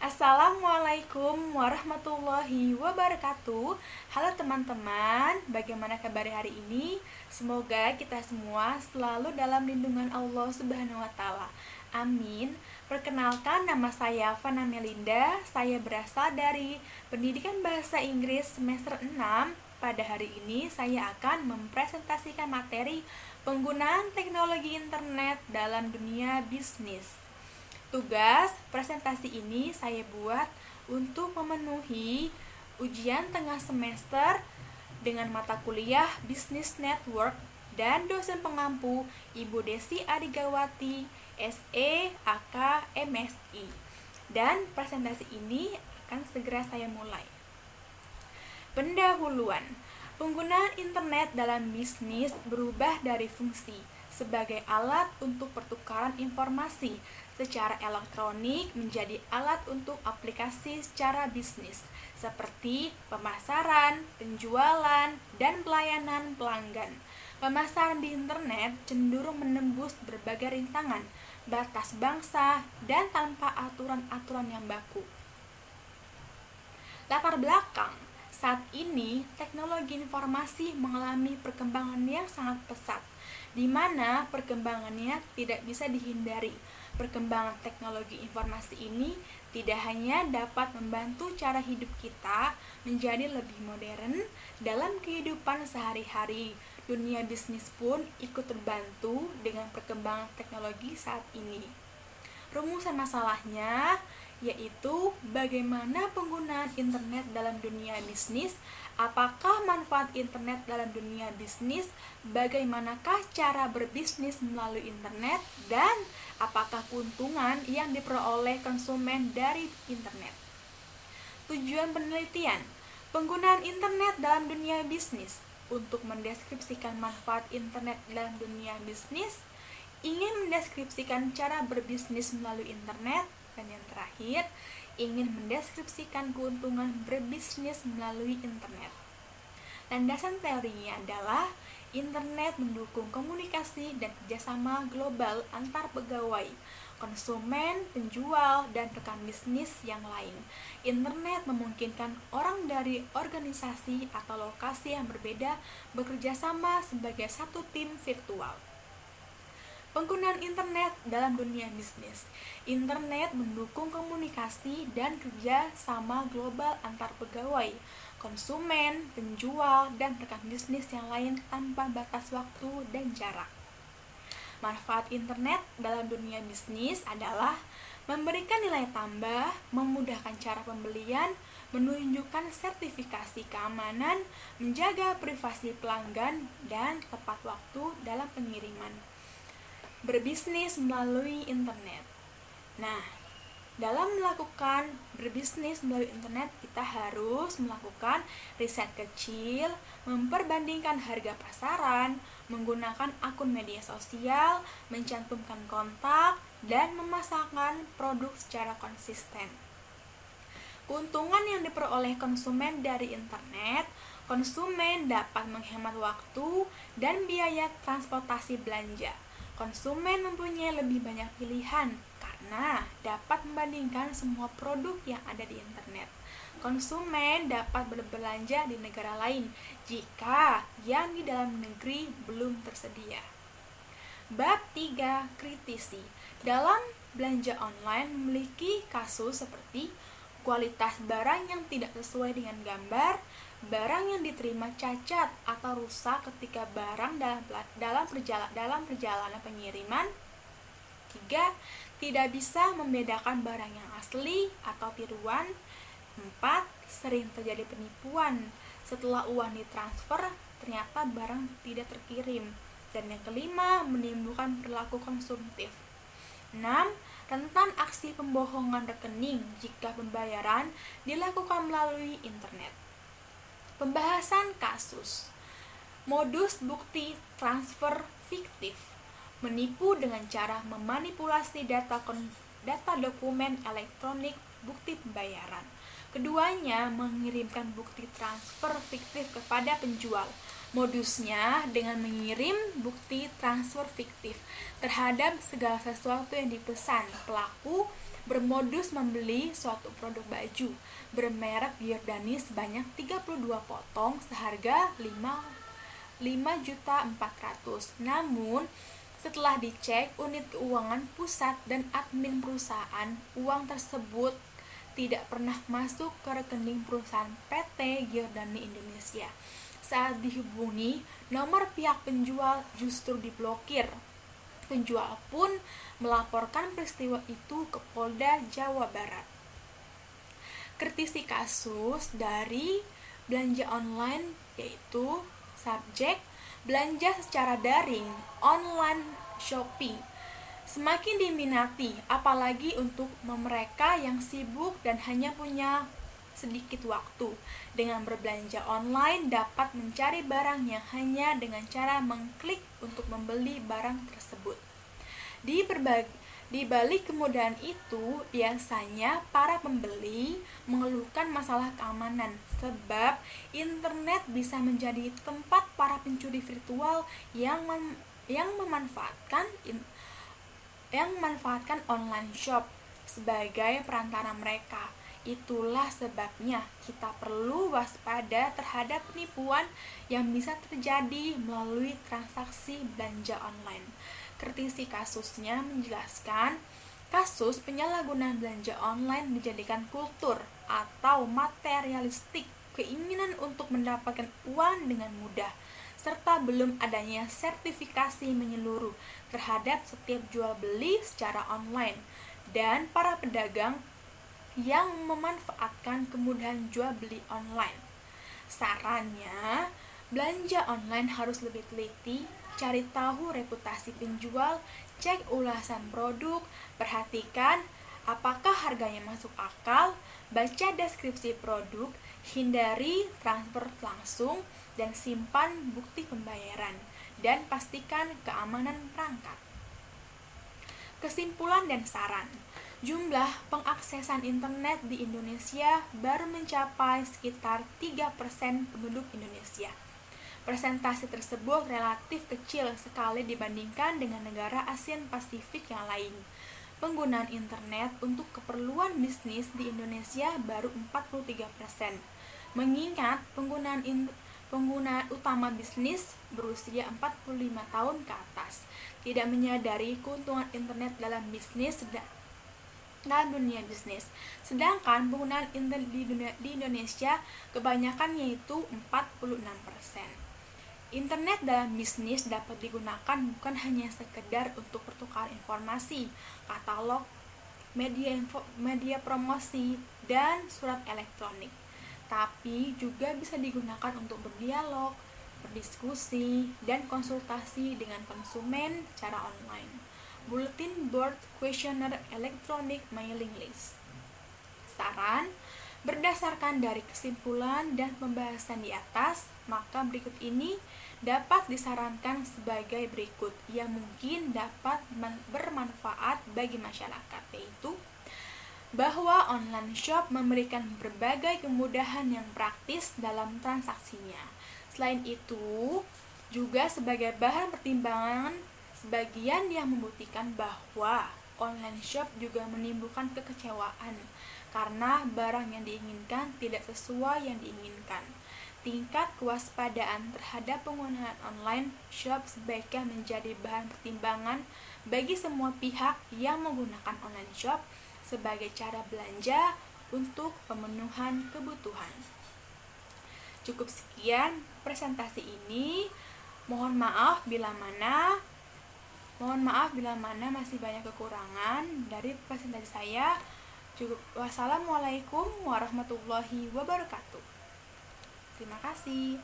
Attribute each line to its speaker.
Speaker 1: Assalamualaikum warahmatullahi wabarakatuh. Halo teman-teman, bagaimana kabar hari ini? Semoga kita semua selalu dalam lindungan Allah Subhanahu wa taala. Amin. Perkenalkan, nama saya Fana Melinda. Saya berasal dari Pendidikan Bahasa Inggris semester 6. Pada hari ini saya akan mempresentasikan materi penggunaan teknologi internet dalam dunia bisnis. Tugas presentasi ini saya buat untuk memenuhi ujian tengah semester dengan mata kuliah Business Network dan dosen pengampu Ibu Desi Adigawati, SE, AK, MSI. Dan presentasi ini akan segera saya mulai. Pendahuluan. Penggunaan internet dalam bisnis berubah dari fungsi sebagai alat untuk pertukaran informasi secara elektronik menjadi alat untuk aplikasi secara bisnis seperti pemasaran, penjualan, dan pelayanan pelanggan. Pemasaran di internet cenderung menembus berbagai rintangan, batas bangsa, dan tanpa aturan-aturan yang baku. Latar belakang. Saat ini, teknologi informasi mengalami perkembangan yang sangat pesat, di mana perkembangannya tidak bisa dihindari. Perkembangan teknologi informasi ini tidak hanya dapat membantu cara hidup kita menjadi lebih modern dalam kehidupan sehari-hari, dunia bisnis pun ikut terbantu dengan perkembangan teknologi saat ini. Rumusan masalahnya yaitu bagaimana penggunaan internet dalam dunia bisnis, apakah manfaat internet dalam dunia bisnis, bagaimanakah cara berbisnis melalui internet, dan apakah keuntungan yang diperoleh konsumen dari internet. Tujuan penelitian, penggunaan internet dalam dunia bisnis. Untuk mendeskripsikan manfaat internet dalam dunia bisnis, ingin mendeskripsikan cara berbisnis melalui internet, dan yang terakhir, ingin mendeskripsikan keuntungan berbisnis melalui internet. Landasan teorinya adalah internet mendukung komunikasi dan kerjasama global antar pegawai, konsumen, penjual, dan rekan bisnis yang lain. Internet memungkinkan orang dari organisasi atau lokasi yang berbeda bekerja sama sebagai satu tim virtual. Penggunaan internet dalam dunia bisnis. Internet mendukung komunikasi dan kerja sama global antar pegawai, konsumen, penjual, dan rekan bisnis yang lain tanpa batas waktu dan jarak. Manfaat internet dalam dunia bisnis adalah memberikan nilai tambah, memudahkan cara pembelian, menunjukkan sertifikasi keamanan, menjaga privasi pelanggan, dan tepat waktu dalam pengiriman. Berbisnis melalui internet. Nah, dalam melakukan berbisnis melalui internet, kita harus melakukan riset kecil, memperbandingkan harga pasaran, menggunakan akun media sosial, mencantumkan kontak, dan memasarkan produk secara konsisten. Keuntungan yang diperoleh konsumen dari internet, konsumen dapat menghemat waktu dan biaya transportasi belanja. Konsumen mempunyai lebih banyak pilihan karena dapat membandingkan semua produk yang ada di internet. Konsumen dapat berbelanja di negara lain jika yang di dalam negeri belum tersedia. Bab 3. Kritisi. Dalam belanja online memiliki kasus seperti kualitas barang yang tidak sesuai dengan gambar, barang yang diterima cacat atau rusak ketika barang dalam perjalanan pengiriman. 3. Tidak bisa membedakan barang yang asli atau tiruan. 4. Sering terjadi penipuan. Setelah uang ditransfer, ternyata barang tidak terkirim. Dan yang kelima, menimbulkan perilaku konsumtif. 6. Rentan aksi pembohongan rekening jika pembayaran dilakukan melalui internet. Pembahasan kasus. Modus bukti transfer fiktif. Menipu dengan cara memanipulasi data dokumen elektronik bukti pembayaran. Keduanya mengirimkan bukti transfer fiktif kepada penjual. Modusnya dengan mengirim bukti transfer fiktif terhadap segala sesuatu yang dipesan pelaku bermodus membeli suatu produk baju bermerek Giordani sebanyak 32 potong seharga 5.400.000. Namun, setelah dicek unit keuangan pusat dan admin perusahaan, uang tersebut tidak pernah masuk ke rekening perusahaan PT Giordani Indonesia. Saat dihubungi, nomor pihak penjual justru diblokir. Penjual pun melaporkan peristiwa itu ke Polda Jawa Barat. Kritisi kasus dari belanja online yaitu subjek belanja secara daring, online shopping semakin diminati, apalagi untuk mereka yang sibuk dan hanya punya sedikit waktu. Dengan berbelanja online dapat mencari barangnya hanya dengan cara mengklik untuk membeli barang tersebut. Di balik kemudahan itu, biasanya para pembeli mengeluhkan masalah keamanan sebab internet bisa menjadi tempat para pencuri virtual yang memanfaatkan online shop sebagai perantara mereka. Itulah sebabnya kita perlu waspada terhadap penipuan yang bisa terjadi melalui transaksi belanja online. Kritisi kasusnya menjelaskan, kasus penyalahgunaan belanja online dijadikan kultur atau materialistik, keinginan untuk mendapatkan uang dengan mudah, serta belum adanya sertifikasi menyeluruh terhadap setiap jual beli secara online, dan para pedagang yang memanfaatkan kemudahan jual beli online. Sarannya, belanja online harus lebih teliti, cari tahu reputasi penjual, cek ulasan produk, perhatikan apakah harganya masuk akal, baca deskripsi produk, hindari transfer langsung, dan simpan bukti pembayaran, dan pastikan keamanan perangkat. Kesimpulan dan saran. Jumlah pengaksesan internet di Indonesia baru mencapai sekitar 3% penduduk Indonesia. Persentase tersebut relatif kecil sekali dibandingkan dengan negara ASEAN Pasifik yang lain. Penggunaan internet untuk keperluan bisnis di Indonesia baru 43%. Mengingat penggunaan utama bisnis berusia 45 tahun ke atas, tidak menyadari keuntungan internet dalam dunia bisnis. Sedangkan penggunaan internet di Indonesia kebanyakan yaitu 46%. Internet dalam bisnis dapat digunakan bukan hanya sekedar untuk pertukaran informasi, katalog, media promosi, dan surat elektronik, tapi juga bisa digunakan untuk berdialog, berdiskusi, dan konsultasi dengan konsumen secara online. Bulletin board, questionnaire, electronic mailing list. Saran, berdasarkan dari kesimpulan dan pembahasan di atas, maka berikut ini dapat disarankan sebagai berikut yang mungkin dapat bermanfaat bagi masyarakat, yaitu bahwa online shop memberikan berbagai kemudahan yang praktis dalam transaksinya. Selain itu, juga sebagai bahan pertimbangan, sebagian yang membuktikan bahwa online shop juga menimbulkan kekecewaan karena barang yang diinginkan tidak sesuai yang diinginkan. Tingkat kewaspadaan terhadap penggunaan online shop sebaiknya menjadi bahan pertimbangan bagi semua pihak yang menggunakan online shop sebagai cara belanja untuk pemenuhan kebutuhan. Cukup sekian presentasi ini. Mohon maaf bila mana masih banyak kekurangan dari presentasi saya. Cukup. Wassalamualaikum warahmatullahi wabarakatuh. Terima kasih.